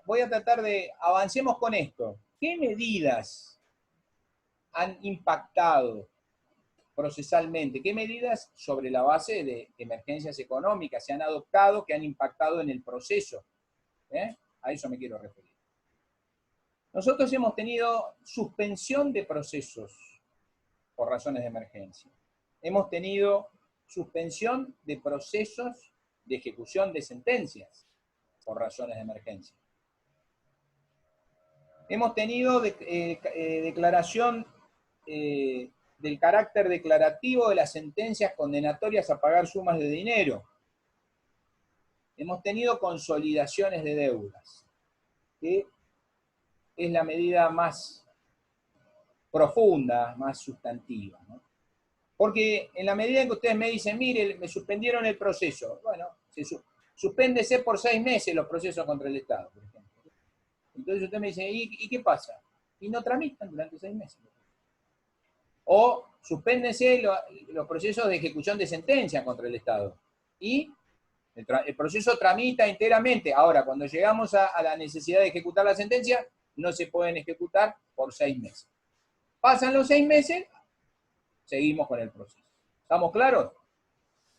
voy a tratar de, avancemos con esto. ¿Qué medidas han impactado procesalmente? ¿Qué medidas sobre la base de emergencias económicas se han adoptado que han impactado en el proceso? A eso me quiero referir. Nosotros hemos tenido suspensión de procesos por razones de emergencia. Hemos tenido suspensión de procesos de ejecución de sentencias por razones de emergencia. Hemos tenido declaración del carácter declarativo de las sentencias condenatorias a pagar sumas de dinero. Hemos tenido consolidaciones de deudas, que es la medida más profunda, más sustantiva, ¿no? Porque en la medida en que ustedes me dicen, mire, me suspendieron el proceso, bueno, suspéndese por 6 meses los procesos contra el Estado, por ejemplo. Entonces usted me dice, ¿y qué pasa? Y no tramitan durante 6 meses. O suspéndense los procesos de ejecución de sentencia contra el Estado. Y el proceso tramita enteramente. Ahora, cuando llegamos a la necesidad de ejecutar la sentencia, no se pueden ejecutar por 6 meses. Pasan los 6 meses, seguimos con el proceso. ¿Estamos claros?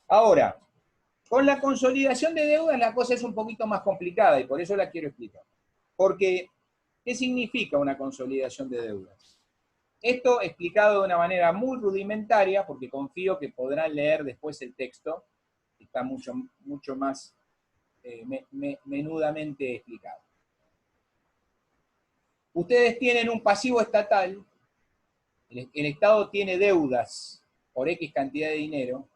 Ahora, con la consolidación de deudas la cosa es un poquito más complicada y por eso la quiero explicar. Porque, ¿qué significa una consolidación de deudas? Esto explicado de una manera muy rudimentaria, porque confío que podrán leer después el texto, que está mucho más menudamente explicado. Ustedes tienen un pasivo estatal, el Estado tiene deudas por X cantidad de dinero,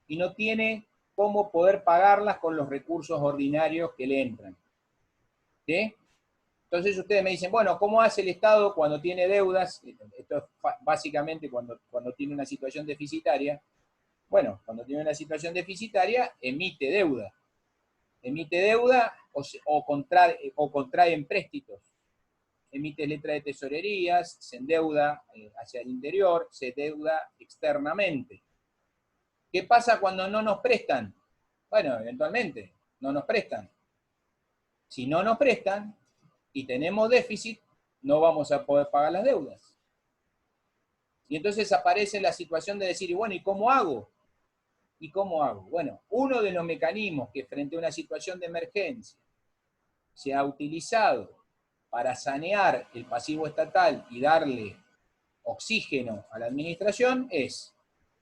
y no tiene cómo poder pagarlas con los recursos ordinarios que le entran. ¿Sí? Entonces ustedes me dicen, bueno, ¿cómo hace el Estado cuando tiene deudas? Esto es básicamente cuando tiene una situación deficitaria. Bueno, cuando tiene una situación deficitaria, emite deuda. Emite deuda o contrae empréstitos. Emite letra de tesorerías, se endeuda hacia el interior, se endeuda externamente. ¿Qué pasa cuando no nos prestan? Bueno, eventualmente, no nos prestan. Si no nos prestan y tenemos déficit, no vamos a poder pagar las deudas. Y entonces aparece la situación de decir, y bueno, ¿y cómo hago? ¿Y cómo hago? Bueno, uno de los mecanismos que frente a una situación de emergencia se ha utilizado para sanear el pasivo estatal y darle oxígeno a la administración es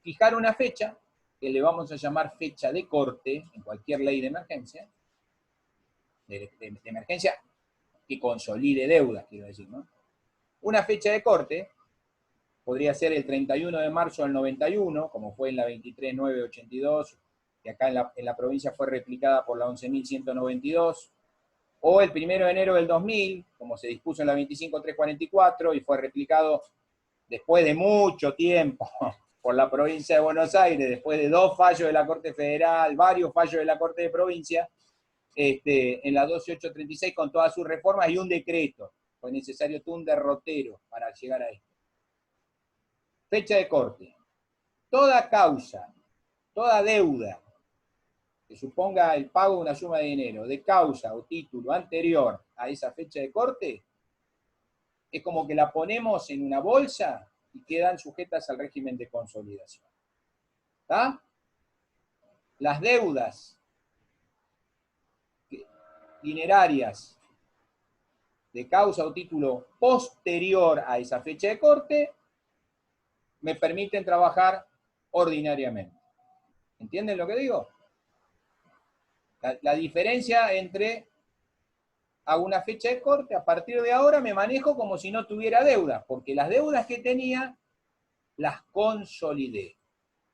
fijar una fecha, que le vamos a llamar fecha de corte en cualquier ley de emergencia, de emergencia que consolide deudas, quiero decir, ¿no? Una fecha de corte podría ser el 31 de marzo del 91, como fue en la 23.982, que acá en la provincia fue replicada por la 11.192, o el 1 de enero del 2000, como se dispuso en la 25.344, y fue replicado después de mucho tiempo por la provincia de Buenos Aires, después de 2 fallos de la Corte Federal, varios fallos de la Corte de Provincia, en la 12.836 con todas sus reformas y un decreto. Fue necesario todo un derrotero para llegar a esto. Fecha de corte. Toda causa, toda deuda que suponga el pago de una suma de dinero de causa o título anterior a esa fecha de corte, es como que la ponemos en una bolsa y quedan sujetas al régimen de consolidación. ¿Está? Las deudas dinerarias de causa o título posterior a esa fecha de corte me permiten trabajar ordinariamente. ¿Entienden lo que digo? La diferencia entre hago una fecha de corte, a partir de ahora me manejo como si no tuviera deudas, porque las deudas que tenía las consolidé.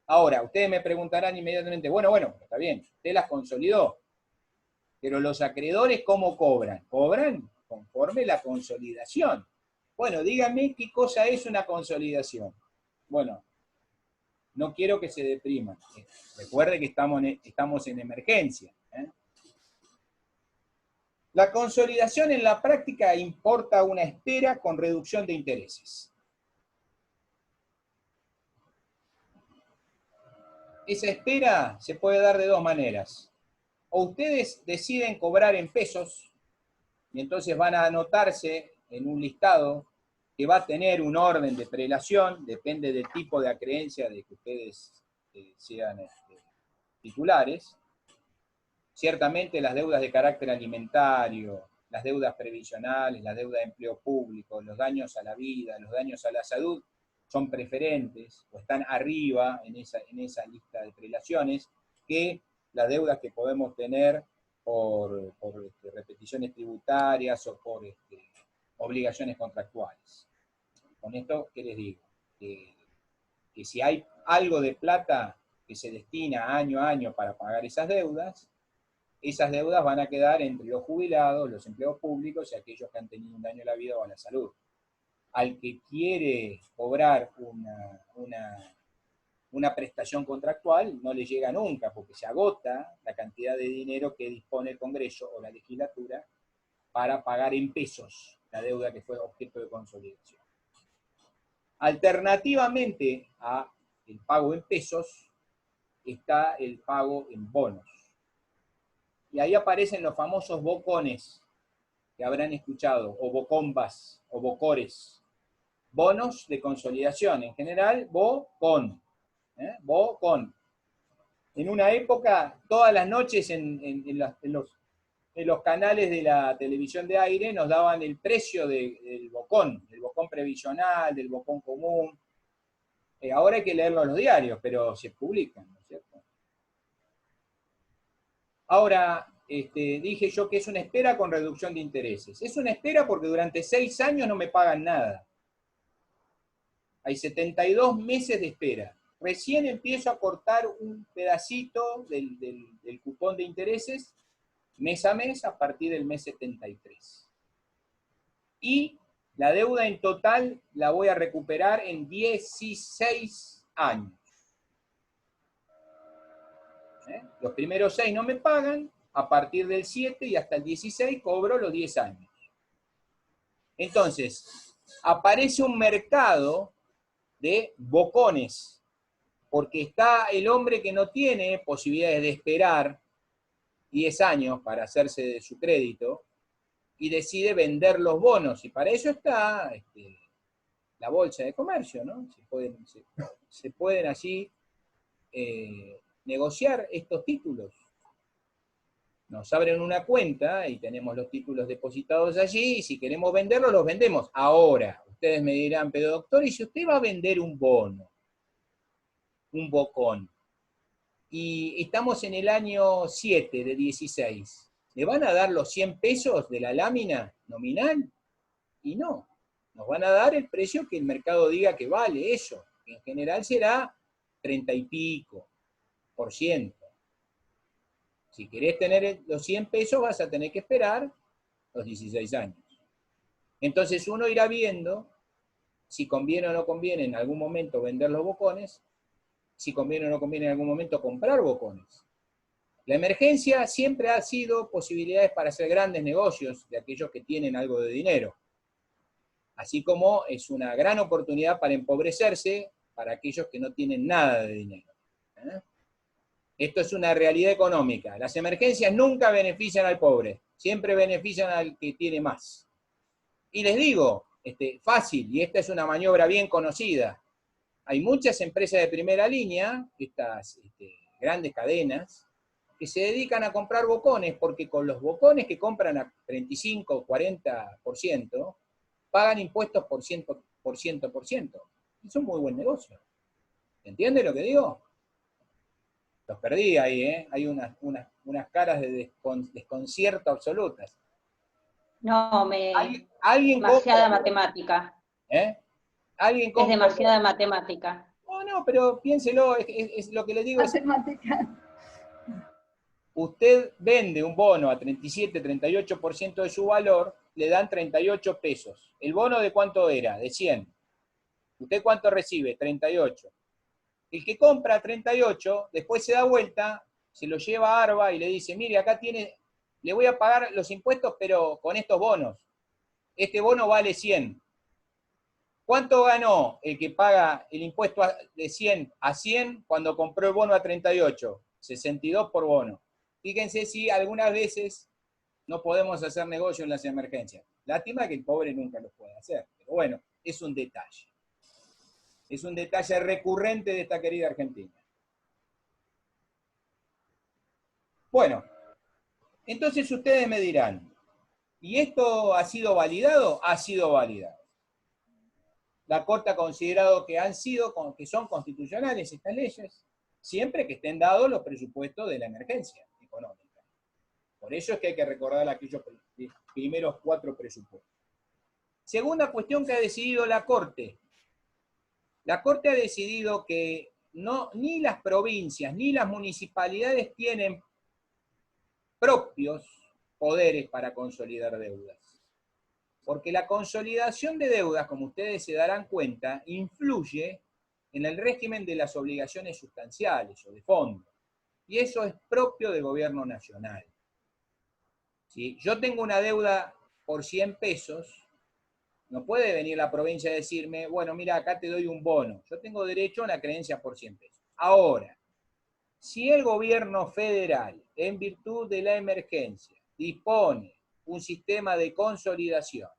Ahora, ustedes me preguntarán inmediatamente, bueno, está bien, usted las consolidó, pero los acreedores, ¿cómo cobran? Cobran conforme la consolidación. Bueno, díganme qué cosa es una consolidación. Bueno, no quiero que se depriman. Recuerde que estamos en emergencia. La consolidación en la práctica importa una espera con reducción de intereses. Esa espera se puede dar de 2 maneras. O ustedes deciden cobrar en pesos y entonces van a anotarse en un listado que va a tener un orden de prelación, depende del tipo de acreencia de que ustedes sean titulares. Ciertamente las deudas de carácter alimentario, las deudas previsionales, las deudas de empleo público, los daños a la vida, los daños a la salud, son preferentes o están arriba en esa lista de prelaciones que las deudas que podemos tener por repeticiones tributarias o por obligaciones contractuales. Con esto, ¿qué les digo? Que si hay algo de plata que se destina año a año para pagar esas deudas van a quedar entre los jubilados, los empleados públicos y aquellos que han tenido un daño a la vida o a la salud. Al que quiere cobrar una prestación contractual no le llega nunca, porque se agota la cantidad de dinero que dispone el Congreso o la legislatura para pagar en pesos la deuda que fue objeto de consolidación. Alternativamente al pago en pesos está el pago en bonos. Y ahí aparecen los famosos bocones que habrán escuchado, o bocombas, o bocores. Bonos de consolidación, en general, bocon. Bocon. En una época, todas las noches en los canales de la televisión de aire nos daban el precio del bocón previsional, del bocón común. Ahora hay que leerlo en los diarios, pero se publican, ¿no es cierto? Ahora, dije yo que es una espera con reducción de intereses. Es una espera porque durante 6 años no me pagan nada. Hay 72 meses de espera. Recién empiezo a cortar un pedacito del cupón de intereses mes a mes a partir del mes 73. Y la deuda en total la voy a recuperar en 16 años. Los primeros 6 no me pagan, a partir del 7 y hasta el 16 cobro los 10 años. Entonces, aparece un mercado de bocones, porque está el hombre que no tiene posibilidades de esperar 10 años para hacerse de su crédito y decide vender los bonos, y para eso está la bolsa de comercio, ¿no? Se pueden allí negociar estos títulos. Nos abren una cuenta y tenemos los títulos depositados allí, y si queremos venderlos, los vendemos. Ahora, ustedes me dirán, pero doctor, ¿y si usted va a vender un bono, un bocón, y estamos en el año 7 de 16, ¿le van a dar los 100 pesos de la lámina nominal? Y no, nos van a dar el precio que el mercado diga que vale eso, que en general será 30 y pico por ciento. Si querés tener los 100 pesos vas a tener que esperar los 16 años. Entonces uno irá viendo si conviene o no conviene en algún momento vender los bocones, si conviene o no conviene en algún momento comprar bocones. La emergencia siempre ha sido posibilidades para hacer grandes negocios de aquellos que tienen algo de dinero. Así como es una gran oportunidad para empobrecerse para aquellos que no tienen nada de dinero. Esto es una realidad económica. Las emergencias nunca benefician al pobre, siempre benefician al que tiene más. Y les digo, fácil, y esta es una maniobra bien conocida. Hay muchas empresas de primera línea, estas grandes cadenas, que se dedican a comprar bocones, porque con los bocones que compran a 35 o 40%, pagan impuestos por ciento. Es un muy buen negocio. ¿Entiende lo que digo? Los perdí ahí, ¿eh? Hay unas caras de desconcierto absolutas. No, ¿Alguien demasiada compra? matemática. ¿Alguien compra? Es demasiada matemática. No, pero piénselo, es lo que le digo. Matemática. Usted vende un bono a 37, 38% de su valor, le dan 38 pesos. ¿El bono de cuánto era? De 100. ¿Usted cuánto recibe? 38. El que compra 38, después se da vuelta, se lo lleva a Arba y le dice, mire, acá tiene, le voy a pagar los impuestos, pero con estos bonos. Este bono vale 100. ¿Cuánto ganó el que paga el impuesto de 100 a 100 cuando compró el bono a 38? 62 por bono. Fíjense si algunas veces No podemos hacer negocio en las emergencias. Lástima que el pobre nunca lo puede hacer. Pero bueno, es un detalle. Es un detalle recurrente de esta querida Argentina. Bueno, entonces ustedes me dirán, ¿y esto ha sido validado? Ha sido validado. La Corte ha considerado que que son constitucionales estas leyes, siempre que estén dados los presupuestos de la emergencia económica. Por eso es que hay que recordar aquellos primeros 4 presupuestos. Segunda cuestión que ha decidido la Corte. La Corte ha decidido que ni las provincias ni las municipalidades tienen propios poderes para consolidar deudas. Porque la consolidación de deudas, como ustedes se darán cuenta, influye en el régimen de las obligaciones sustanciales o de fondo. Y eso es propio del gobierno nacional. Si yo tengo una deuda por 100 pesos, no puede venir la provincia a decirme, bueno, mira, acá te doy un bono. Yo tengo derecho a una creencia por 100 pesos. Ahora, si el gobierno federal, en virtud de la emergencia, dispone un sistema de consolidación,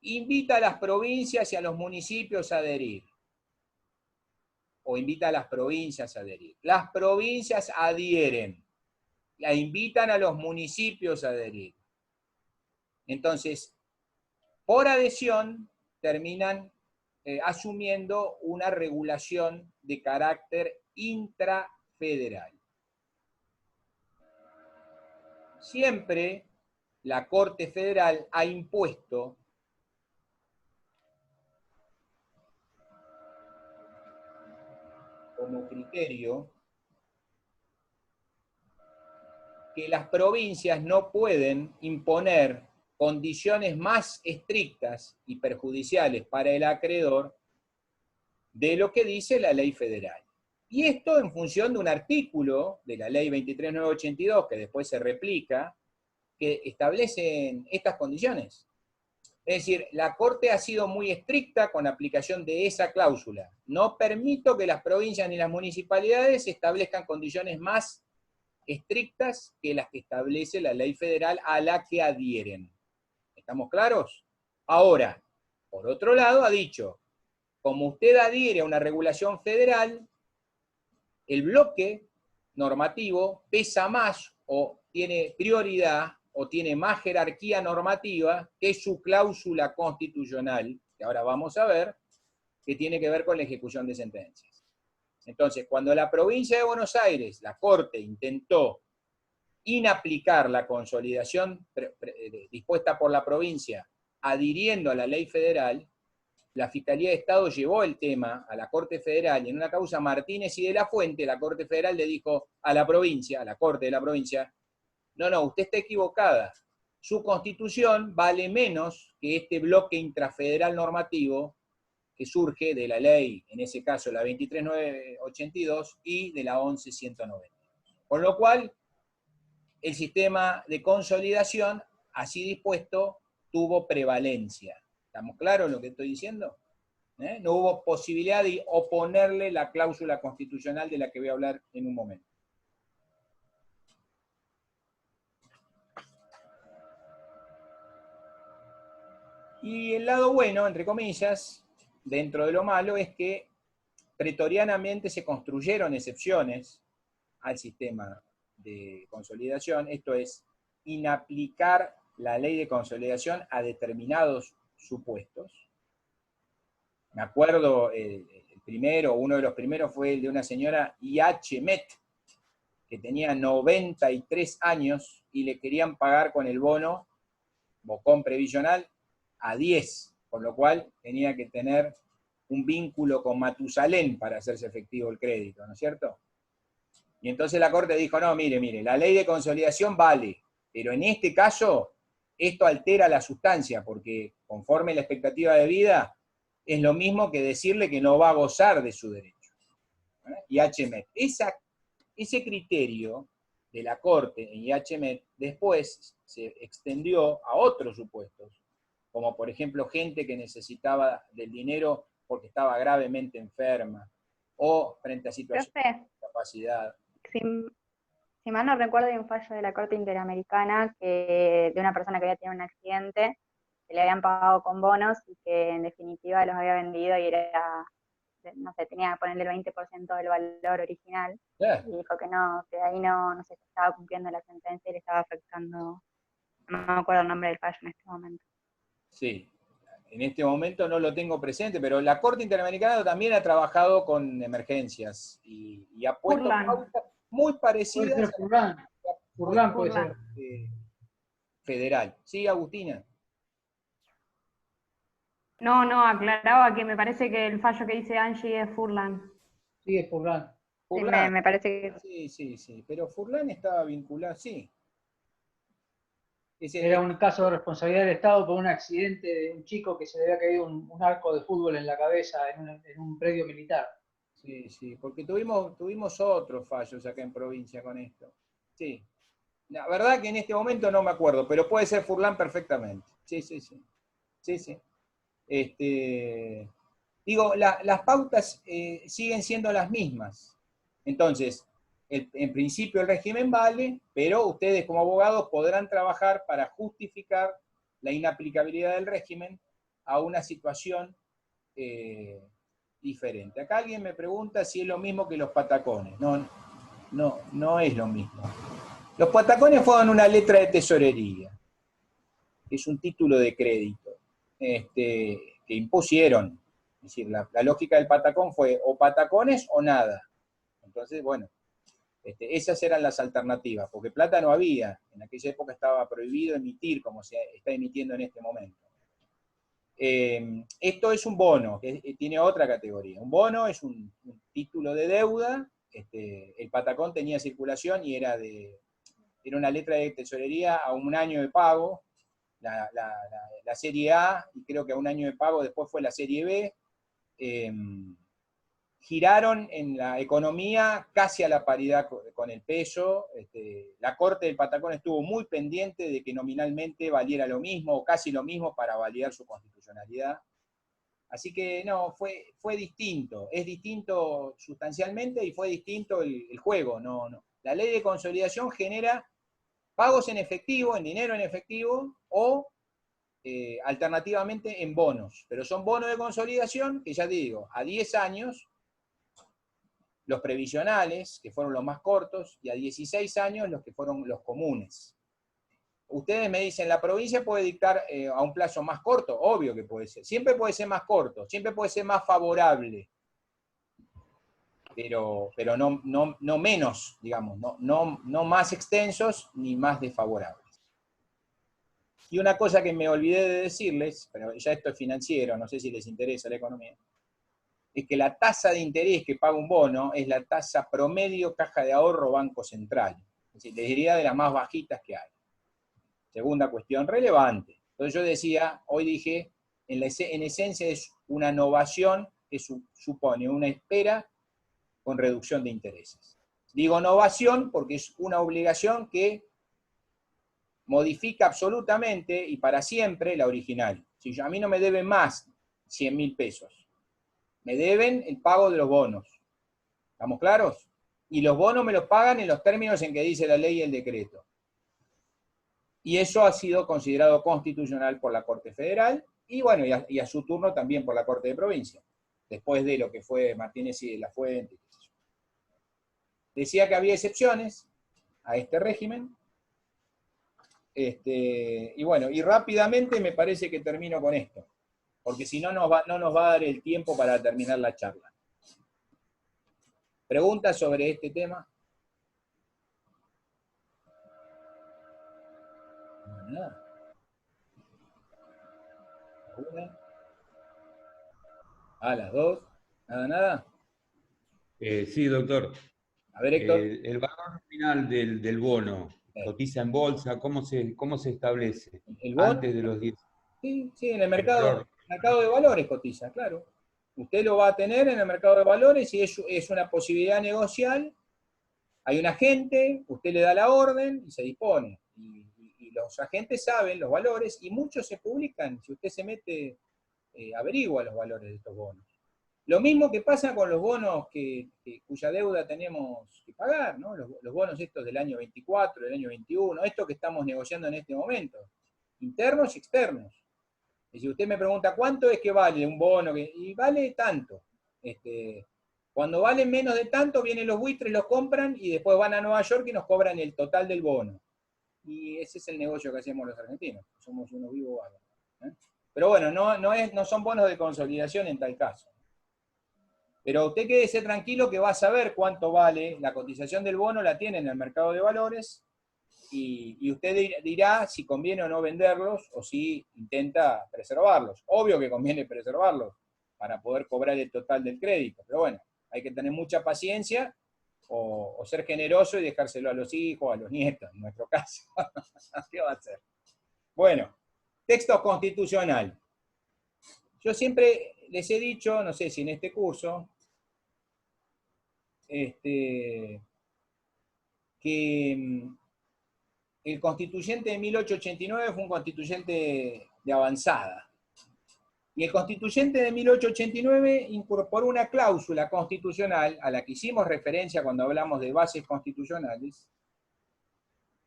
invita a las provincias y a los municipios a adherir, o invita a las provincias a adherir. Las provincias adhieren, la invitan a los municipios a adherir. Entonces, por adhesión, terminan asumiendo una regulación de carácter intrafederal. Siempre la Corte Federal ha impuesto como criterio que las provincias no pueden imponer condiciones más estrictas y perjudiciales para el acreedor de lo que dice la ley federal. Y esto en función de un artículo de la ley 23.982, que después se replica, que establecen estas condiciones. Es decir, la Corte ha sido muy estricta con la aplicación de esa cláusula. No permito que las provincias ni las municipalidades establezcan condiciones más estrictas que las que establece la ley federal a la que adhieren. ¿Estamos claros? Ahora, por otro lado, ha dicho, como usted adhiere a una regulación federal, el bloque normativo pesa más o tiene prioridad o tiene más jerarquía normativa que su cláusula constitucional, que ahora vamos a ver, que tiene que ver con la ejecución de sentencias. Entonces, cuando la provincia de Buenos Aires, la Corte, intentó inaplicar la consolidación dispuesta por la provincia adhiriendo a la ley federal, la Fiscalía de Estado llevó el tema a la Corte Federal y en una causa Martínez y de la Fuente, la Corte Federal le dijo a la provincia, a la Corte de la provincia, no, usted está equivocada. Su constitución vale menos que este bloque intrafederal normativo que surge de la ley, en ese caso la 23.982 y de la 11.190. Con lo cual, el sistema de consolidación, así dispuesto, tuvo prevalencia. ¿Estamos claros en lo que estoy diciendo? No hubo posibilidad de oponerle la cláusula constitucional de la que voy a hablar en un momento. Y el lado bueno, entre comillas, dentro de lo malo, es que pretorianamente se construyeron excepciones al sistema de consolidación, esto es, inaplicar la ley de consolidación a determinados supuestos. Me acuerdo, uno de los primeros fue el de una señora I.H. Met, que tenía 93 años y le querían pagar con el bono bocón previsional a 10, con lo cual tenía que tener un vínculo con Matusalén para hacerse efectivo el crédito, ¿no es cierto? Y entonces la Corte dijo, no, mire, la ley de consolidación vale, pero en este caso esto altera la sustancia, porque conforme la expectativa de vida, es lo mismo que decirle que no va a gozar de su derecho. Y IHMET. Ese criterio de la Corte en IHMET después se extendió a otros supuestos, como por ejemplo gente que necesitaba del dinero porque estaba gravemente enferma, o frente a situaciones de discapacidad. Si mal no recuerdo, hay un fallo de la Corte Interamericana de una persona que había tenido un accidente, que le habían pagado con bonos y que en definitiva los había vendido y era, no sé, tenía que ponerle el 20% del valor original. Claro. Y dijo que no, que ahí no se estaba cumpliendo la sentencia y le estaba afectando, no me acuerdo el nombre del fallo en este momento. Sí, en este momento no lo tengo presente, pero la Corte Interamericana también ha trabajado con emergencias y ha puesto Furlan. pautas muy Puede parecidas ser Furlan. Furlan puede Furlan. ser. federal. Sí, Agustina. No, aclaraba que me parece que el fallo que dice Angie es Furlan. Sí, es Furlan. Sí, Furlan. me parece que Sí, pero Furlan estaba vinculado, sí. Era un caso de responsabilidad del Estado por un accidente de un chico que se le había caído un arco de fútbol en la cabeza en un predio militar. Sí, porque tuvimos otros fallos acá en provincia con esto. Sí. La verdad que en este momento no me acuerdo, pero puede ser Furlan perfectamente. Sí. Digo, las pautas siguen siendo las mismas. Entonces, en principio el régimen vale, pero ustedes como abogados podrán trabajar para justificar la inaplicabilidad del régimen a una situación diferente. Acá alguien me pregunta si es lo mismo que los patacones. No es lo mismo. Los patacones fueron una letra de tesorería, que es un título de crédito, que impusieron. Es decir, la lógica del patacón fue o patacones o nada. Entonces, bueno, esas eran las alternativas, porque plata no había. En aquella época estaba prohibido emitir, como se está emitiendo en este momento. Esto es un bono, que tiene otra categoría. Un bono es un título de deuda. El patacón tenía circulación y era una letra de tesorería a un año de pago. La serie A, y creo que a un año de pago después fue la serie B, giraron en la economía casi a la paridad con el peso. La Corte del Patacón estuvo muy pendiente de que nominalmente valiera lo mismo o casi lo mismo para validar su constitucionalidad. Así que no, fue distinto, es distinto sustancialmente y fue distinto el juego. No. La ley de consolidación genera pagos en efectivo, en dinero en efectivo, o alternativamente en bonos. Pero son bonos de consolidación que ya te digo, a 10 años, los previsionales, que fueron los más cortos, y a 16 años los que fueron los comunes. Ustedes me dicen, ¿la provincia puede dictar a un plazo más corto? Obvio que puede ser. Siempre puede ser más corto, siempre puede ser más favorable. Pero no menos, digamos, no más extensos ni más desfavorables. Y una cosa que me olvidé de decirles, pero ya esto es financiero, no sé si les interesa la economía, es que la tasa de interés que paga un bono es la tasa promedio caja de ahorro Banco Central. Es decir, les diría de las más bajitas que hay. Segunda cuestión relevante. Entonces yo decía, hoy dije, en esencia es una novación que supone una espera con reducción de intereses. Digo novación porque es una obligación que modifica absolutamente y para siempre la original. Si a mí no me deben más 100.000 pesos, me deben el pago de los bonos. ¿Estamos claros? Y los bonos me los pagan en los términos en que dice la ley y el decreto. Y eso ha sido considerado constitucional por la Corte Federal y bueno, y a su turno también por la Corte de Provincia, después de lo que fue Martínez y de la Fuente. Decía que había excepciones a este régimen. Y bueno, y rápidamente me parece que termino con esto, porque si no, no nos va a dar el tiempo para terminar la charla. ¿Preguntas sobre este tema? Nada. Una. A las dos. Nada. Sí, doctor. A ver, Héctor. El valor final del bono, ¿cotiza en bolsa? ¿Cómo se establece? ¿El bono? Antes de los 10. Sí, en el mercado de valores cotiza, claro. Usted lo va a tener en el mercado de valores y es una posibilidad negocial. Hay un agente, usted le da la orden y se dispone. Y los agentes saben los valores y muchos se publican. Si usted se mete, averigua los valores de estos bonos. Lo mismo que pasa con los bonos cuya deuda tenemos que pagar, ¿no? Los bonos estos del año 24, del año 21, esto que estamos negociando en este momento, internos y externos. Y si usted me pregunta, ¿cuánto es que vale un bono? Y vale tanto. Cuando vale menos de tanto, vienen los buitres, los compran y después van a Nueva York y nos cobran el total del bono. Y ese es el negocio que hacemos los argentinos. Somos unos vivos bárbaros, ¿eh? Pero bueno, no son bonos de consolidación en tal caso. Pero usted quédese tranquilo que va a saber cuánto vale la cotización del bono, la tiene en el mercado de valores, y usted dirá si conviene o no venderlos, o si intenta preservarlos. Obvio que conviene preservarlos, para poder cobrar el total del crédito, pero bueno, hay que tener mucha paciencia, o ser generoso y dejárselo a los hijos, a los nietos, en nuestro caso. ¿Qué va a hacer? Bueno, texto constitucional. Yo siempre les he dicho, no sé si en este curso, que el constituyente de 1889 fue un constituyente de avanzada. Y el constituyente de 1889 incorporó una cláusula constitucional a la que hicimos referencia cuando hablamos de bases constitucionales,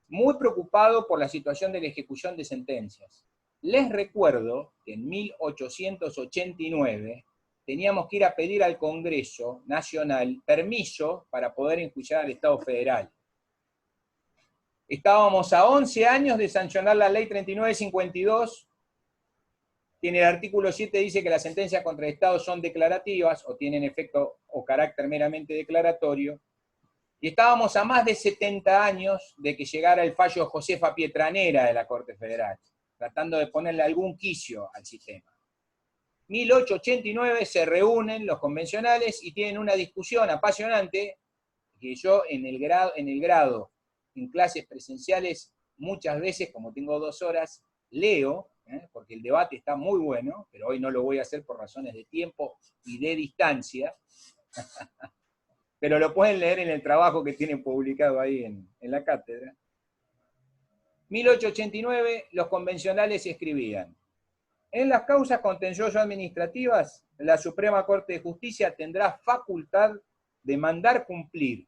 muy preocupado por la situación de la ejecución de sentencias. Les recuerdo que en 1889 teníamos que ir a pedir al Congreso Nacional permiso para poder enjuiciar al Estado Federal. Estábamos a 11 años de sancionar la Ley 3952, que en el artículo 7 dice que las sentencias contra el Estado son declarativas, o tienen efecto o carácter meramente declaratorio, y estábamos a más de 70 años de que llegara el fallo de Josefa Pietranera de la Corte Federal, tratando de ponerle algún quicio al sistema. 1889 se reúnen los convencionales y tienen una discusión apasionante que yo en el grado, en clases presenciales, muchas veces, como tengo 2 horas, leo, porque el debate está muy bueno, pero hoy no lo voy a hacer por razones de tiempo y de distancia, pero lo pueden leer en el trabajo que tienen publicado ahí en la cátedra. 1889, los convencionales escribían: en las causas contencioso administrativas, la Suprema Corte de Justicia tendrá facultad de mandar cumplir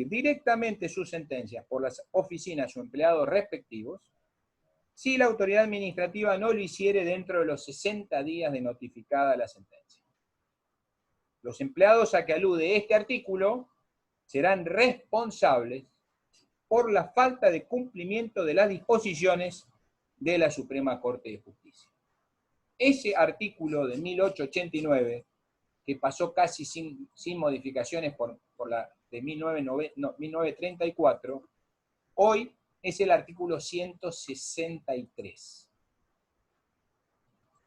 directamente sus sentencias por las oficinas o empleados respectivos, si la autoridad administrativa no lo hiciere dentro de los 60 días de notificada la sentencia. Los empleados a que alude este artículo serán responsables por la falta de cumplimiento de las disposiciones de la Suprema Corte de Justicia. Ese artículo de 1889, que pasó casi sin modificaciones por la de 1934, hoy es el artículo 163.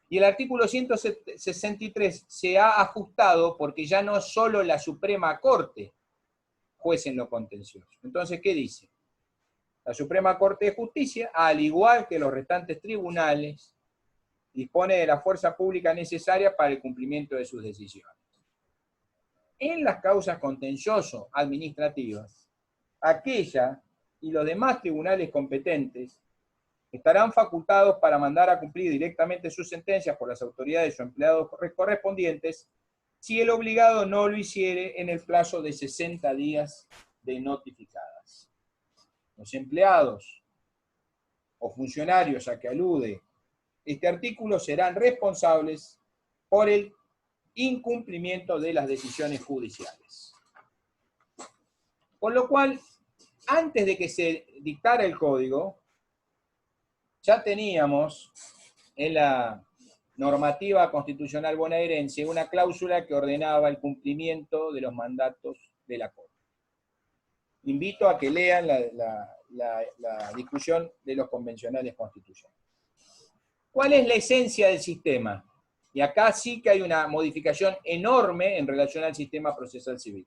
Y el artículo 163 se ha ajustado porque ya no es solo la Suprema Corte juez en lo contencioso. Entonces, ¿qué dice? La Suprema Corte de Justicia, al igual que los restantes tribunales, dispone de la fuerza pública necesaria para el cumplimiento de sus decisiones. En las causas contencioso-administrativas, aquella y los demás tribunales competentes estarán facultados para mandar a cumplir directamente sus sentencias por las autoridades o empleados correspondientes si el obligado no lo hiciere en el plazo de 60 días de notificadas. Los empleados o funcionarios a que alude este artículo serán responsables por el incumplimiento de las decisiones judiciales. Con lo cual, antes de que se dictara el código, ya teníamos en la normativa constitucional bonaerense una cláusula que ordenaba el cumplimiento de los mandatos de la Corte. Invito a que lean la discusión de los convencionales constitucionales. ¿Cuál es la esencia del sistema? Y acá sí que hay una modificación enorme en relación al sistema procesal civil.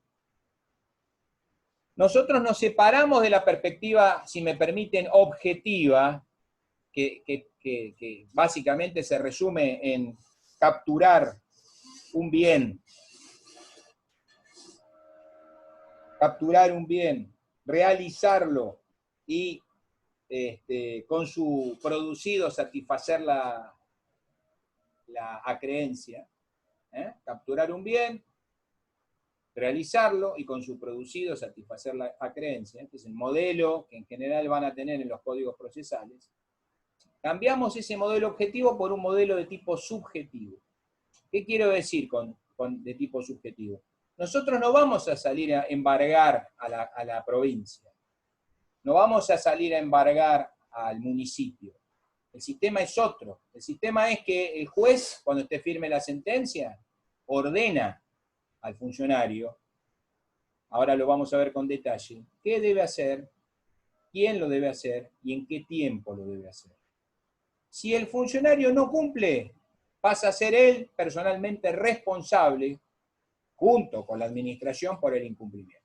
Nosotros nos separamos de la perspectiva, si me permiten, objetiva, que básicamente se resume en capturar un bien, realizarlo y con su producido satisfacer la acreencia, capturar un bien, realizarlo y con su producido satisfacer la acreencia, que es el modelo que en general van a tener en los códigos procesales. Cambiamos ese modelo objetivo por un modelo de tipo subjetivo. ¿Qué quiero decir con de tipo subjetivo? Nosotros no vamos a salir a embargar a la provincia, no vamos a salir a embargar al municipio. El sistema es otro. El sistema es que el juez, cuando esté firme la sentencia, ordena al funcionario, ahora lo vamos a ver con detalle, qué debe hacer, quién lo debe hacer y en qué tiempo lo debe hacer. Si el funcionario no cumple, pasa a ser él personalmente responsable, junto con la administración, por el incumplimiento.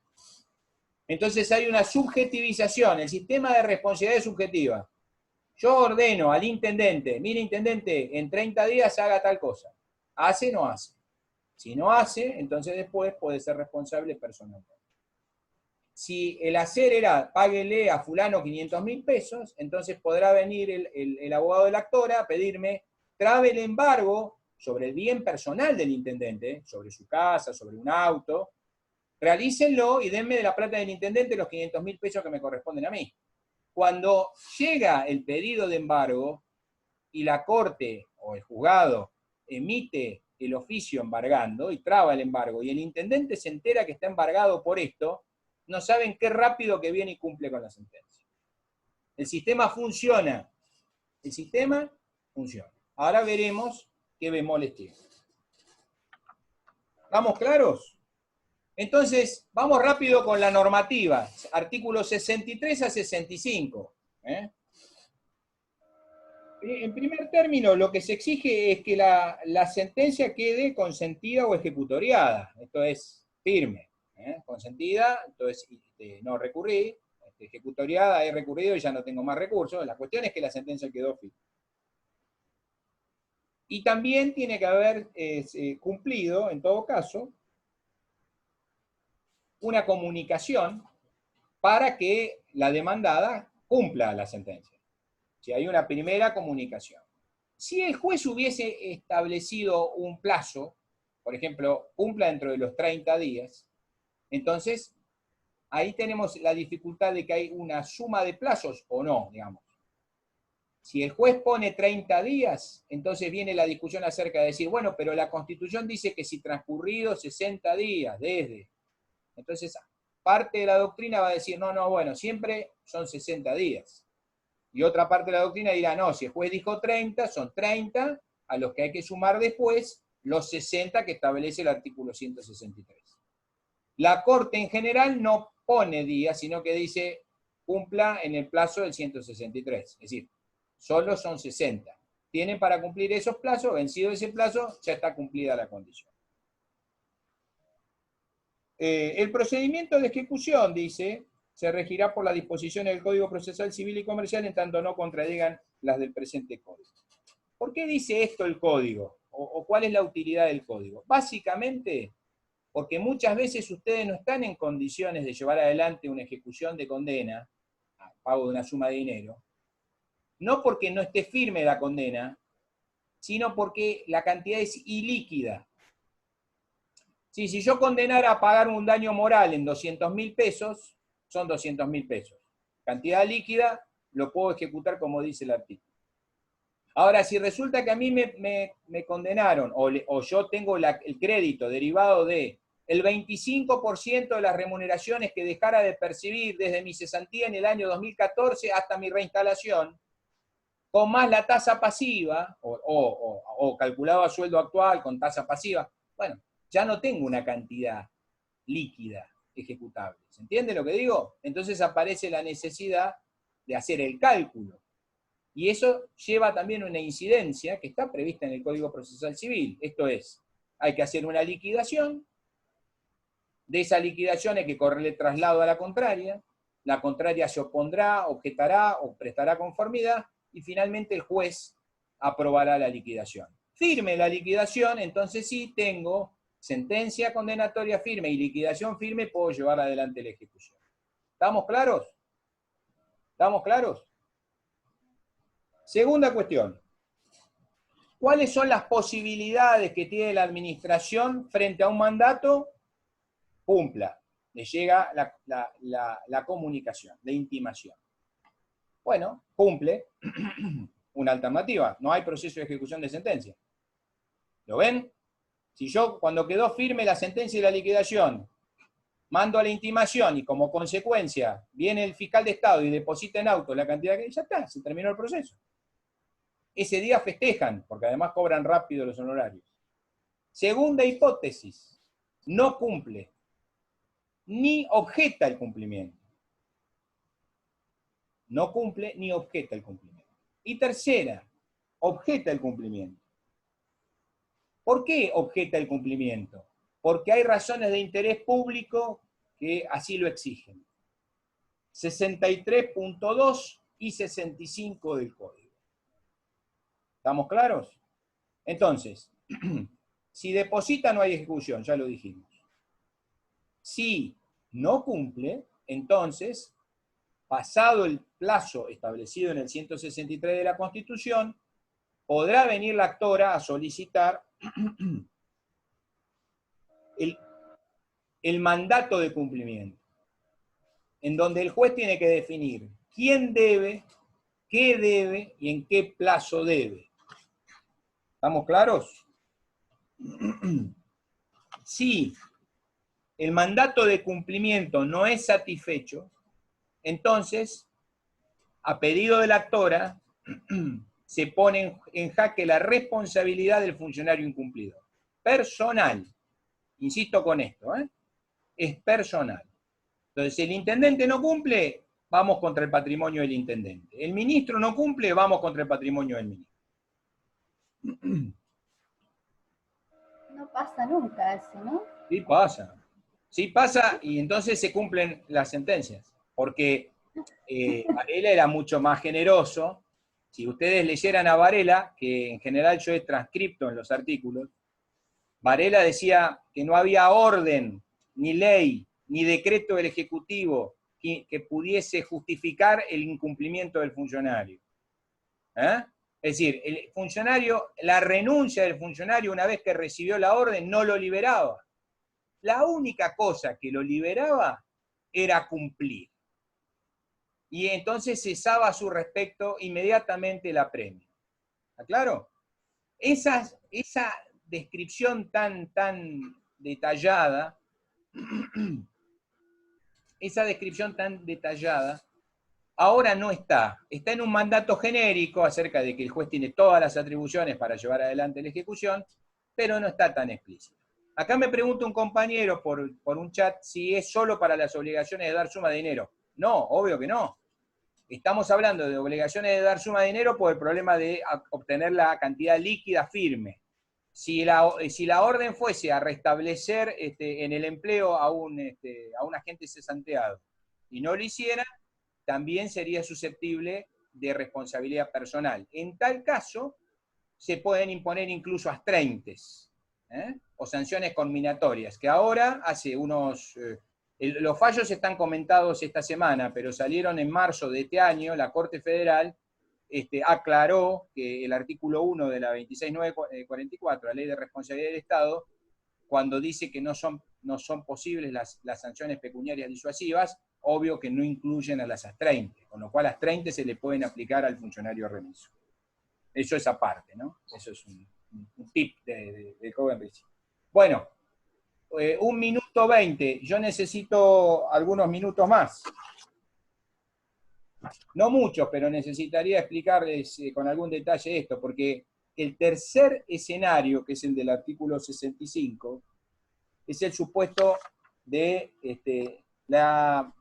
Entonces hay una subjetivización, el sistema de responsabilidad es subjetiva. Yo ordeno al intendente, mire intendente, en 30 días haga tal cosa. ¿Hace o no hace? Si no hace, entonces después puede ser responsable personalmente. Si el hacer era, páguele a fulano 500.000 pesos, entonces podrá venir el abogado de la actora a pedirme, trabe el embargo sobre el bien personal del intendente, sobre su casa, sobre un auto, realícenlo y denme de la plata del intendente los 500.000 pesos que me corresponden a mí. Cuando llega el pedido de embargo y la corte o el juzgado emite el oficio embargando y traba el embargo y el intendente se entera que está embargado por esto, no saben qué rápido que viene y cumple con la sentencia. El sistema funciona. El sistema funciona. Ahora veremos qué bemoles tiene. ¿Estamos claros? Entonces, vamos rápido con la normativa. Artículos 63 a 65. En primer término, lo que se exige es que la sentencia quede consentida o ejecutoriada. Esto es firme. Consentida, entonces no recurrí. Ejecutoriada, he recurrido y ya no tengo más recursos. La cuestión es que la sentencia quedó firme. Y también tiene que haber cumplido, en todo caso, una comunicación para que la demandada cumpla la sentencia. Si hay una primera comunicación. Si el juez hubiese establecido un plazo, por ejemplo, cumpla dentro de los 30 días, entonces ahí tenemos la dificultad de que hay una suma de plazos o no, digamos. Si el juez pone 30 días, entonces viene la discusión acerca de decir, bueno, pero la Constitución dice que si transcurridos 60 días desde... Entonces, parte de la doctrina va a decir, no, bueno, siempre son 60 días. Y otra parte de la doctrina dirá, no, si el juez dijo 30, son 30 a los que hay que sumar después los 60 que establece el artículo 163. La Corte en general no pone días, sino que dice, cumpla en el plazo del 163. Es decir, solo son 60. Tienen para cumplir esos plazos, vencido ese plazo, ya está cumplida la condición. El procedimiento de ejecución, dice, se regirá por las disposiciones del Código Procesal Civil y Comercial en tanto no contradigan las del presente Código. ¿Por qué dice esto el Código? ¿O cuál es la utilidad del Código? Básicamente, porque muchas veces ustedes no están en condiciones de llevar adelante una ejecución de condena, a pago de una suma de dinero, no porque no esté firme la condena, sino porque la cantidad es ilíquida. Si yo condenara a pagar un daño moral en 200.000 pesos, son 200.000 pesos. Cantidad líquida, lo puedo ejecutar como dice el artículo. Ahora, si resulta que a mí me condenaron, o yo tengo el crédito derivado de el 25% de las remuneraciones que dejara de percibir desde mi cesantía en el año 2014 hasta mi reinstalación, con más la tasa pasiva, o calculado a sueldo actual con tasa pasiva, bueno, ya no tengo una cantidad líquida ejecutable. ¿Se entiende lo que digo? Entonces aparece la necesidad de hacer el cálculo. Y eso lleva también una incidencia que está prevista en el Código Procesal Civil. Esto es, hay que hacer una liquidación, de esa liquidación hay que correrle traslado a la contraria se opondrá, objetará o prestará conformidad, y finalmente el juez aprobará la liquidación. Firme la liquidación, entonces sí tengo sentencia condenatoria firme y liquidación firme, puedo llevar adelante la ejecución. ¿Estamos claros? ¿Estamos claros? Segunda cuestión. ¿Cuáles son las posibilidades que tiene la administración frente a un mandato? Cumpla. Le llega la comunicación, la intimación. Bueno, cumple. Una alternativa. No hay proceso de ejecución de sentencia. ¿Lo ven? Si yo, cuando quedó firme la sentencia y la liquidación, mando a la intimación y como consecuencia viene el fiscal de Estado y deposita en auto la cantidad que ya está, se terminó el proceso. Ese día festejan, porque además cobran rápido los honorarios. Segunda hipótesis, no cumple, ni objeta el cumplimiento. No cumple ni objeta el cumplimiento. Y tercera, objeta el cumplimiento. ¿Por qué objeta el cumplimiento? Porque hay razones de interés público que así lo exigen. 63.2 y 65 del Código. ¿Estamos claros? Entonces, si deposita no hay ejecución, ya lo dijimos. Si no cumple, entonces, pasado el plazo establecido en el 163 de la Constitución, podrá venir la actora a solicitar el mandato de cumplimiento, en donde el juez tiene que definir quién debe, qué debe y en qué plazo debe. ¿Estamos claros? Si el mandato de cumplimiento no es satisfecho, entonces, a pedido de la actora, se pone en jaque la responsabilidad del funcionario incumplidor. Personal. Insisto con esto, es personal. Entonces, si el intendente no cumple, vamos contra el patrimonio del intendente. El ministro no cumple, vamos contra el patrimonio del ministro. No pasa nunca eso, ¿no? Sí pasa. Sí pasa y entonces se cumplen las sentencias. Porque Varela era mucho más generoso. Si ustedes leyeran a Varela, que en general yo he transcripto en los artículos, Varela decía que no había orden, ni ley, ni decreto del Ejecutivo que pudiese justificar el incumplimiento del funcionario. Es decir, el funcionario, la renuncia del funcionario una vez que recibió la orden no lo liberaba. La única cosa que lo liberaba era cumplir. Y entonces cesaba a su respecto inmediatamente la premia. ¿Está claro? Esa descripción tan detallada, ahora no está. Está en un mandato genérico acerca de que el juez tiene todas las atribuciones para llevar adelante la ejecución, pero no está tan explícito. Acá me pregunta un compañero por un chat si es solo para las obligaciones de dar suma de dinero. No, obvio que no. Estamos hablando de obligaciones de dar suma de dinero por el problema de obtener la cantidad líquida firme. Si la orden fuese a restablecer en el empleo a un agente cesanteado y no lo hiciera, también sería susceptible de responsabilidad personal. En tal caso, se pueden imponer incluso astreintes, o sanciones conminatorias, que ahora hace los fallos están comentados esta semana, pero salieron en marzo de este año. La Corte Federal aclaró que el artículo 1 de la 26944, la Ley de Responsabilidad del Estado, cuando dice que no son posibles las sanciones pecuniarias disuasivas, obvio que no incluyen a las astreintes, con lo cual las astreintes se le pueden aplicar al funcionario remiso. Eso es aparte, ¿no? Eso es un tip de Coven. Bueno, 1 minuto 20. Yo necesito algunos minutos más. No muchos, pero necesitaría explicarles con algún detalle esto, porque el tercer escenario, que es el del artículo 65, es el supuesto de la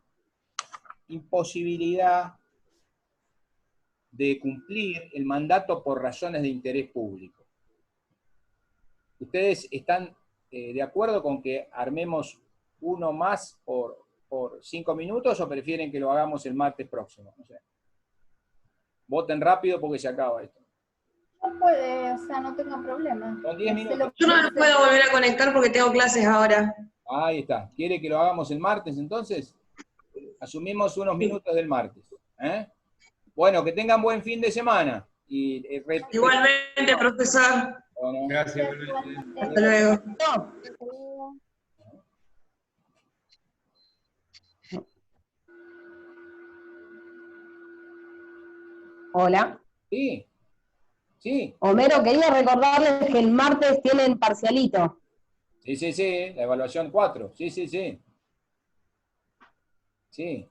imposibilidad de cumplir el mandato por razones de interés público. ¿Ustedes están de acuerdo con que armemos uno más por 5 minutos o prefieren que lo hagamos el martes próximo? No sé. Voten rápido porque se acaba esto. No puede, o sea, no tengo problema. Son 10 minutos. Yo no me puedo volver a conectar porque tengo clases ahora. Ahí está. ¿Quiere que lo hagamos el martes entonces? Asumimos unos minutos del martes. Bueno, que tengan buen fin de semana. Y, Igualmente, profesor. bueno, Gracias. Hasta luego. Hola. sí, sí, Homero, quería recordarles que el martes tienen parcialito. sí, la evaluación 4, sí. Sí.